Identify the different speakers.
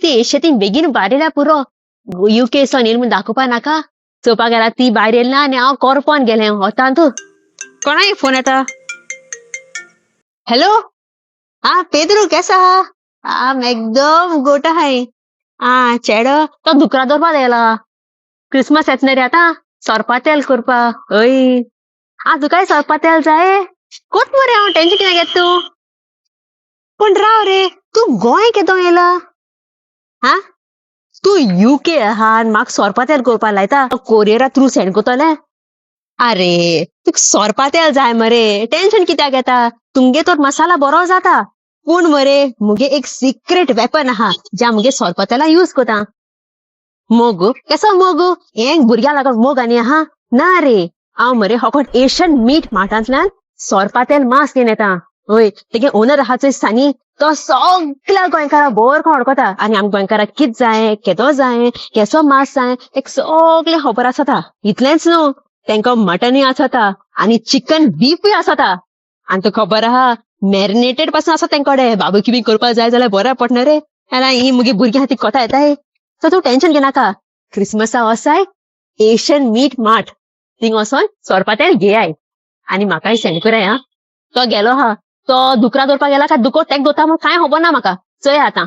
Speaker 1: ती शेतीन बेगीन भायर येयल्या पुरो UK सावन येयल म्हूण दाखोवपा नाका चोवपा गेला ती भायर येयली ना आनी हांव कोरपोन गेलें होतां तूं कोणाक फोन येता हॅलो हाँ पेद्रू कैसा एकदम गोटा हाय चेडो तो दुकरा दवरपा येयला क्रिसमस येता रे आतां सोरपातेल करपा हय तुकाय सोरपातेल जाय कोट मरे हांव टेन्शन कित्याक घेता तूं पूण राव रे तूं गोंय केदो येयला तूं UK आहा आनी म्हाका सोरपातेल करपा लायता कोरियरा थ्रू सेंड कोत्तोलें अरे तुका सोरपातेल जाय मरे टेन्शन कित्याक घेता तुमगे तर मसाला बरो जाता पूण मरे मुगे एक सिक्रेट वेपन आहा ज्या मुगे सोरपातेला यूज कोता मोगू केसो मोगू हें भुरग्यां लागून मोग आनी आहा ना रे हांव मरे होकोट एशियन मीट मार्टांतल्यान सोरपातेल मास घेवन येता हय तेगे ओनर आहा चोय सानी तो सगळ्या गोंयकारां बोरको वळखता आनी आमच्या गोंयकारांक कित जाय केदो जाय केसो मास जाय तेका सगळें खबर आसता इतलेंच न्हू तेंका मटनूय आसता आनी चिकन बीफूय आसता आनी तुका खबर आहा मॅरिनेटेड पासून आसा तेंकोडे बाबूकी बी करपा जाय जाल्यार बरें पडना रे ही मुगे भुरगीं खातीर कोता येताय सो तूं टेन्शन घेनाका क्रिसमसा वसाय एशियन मीट मार्ट थिंग वचोन सोरपातेल घेयाय आनी म्हाकाय सेंड कराय तो गेलो हा तो दुकरा दवरपा गेला काय दुको तेक दोता म्हूण कांय खबर ना म्हाका चोय आतां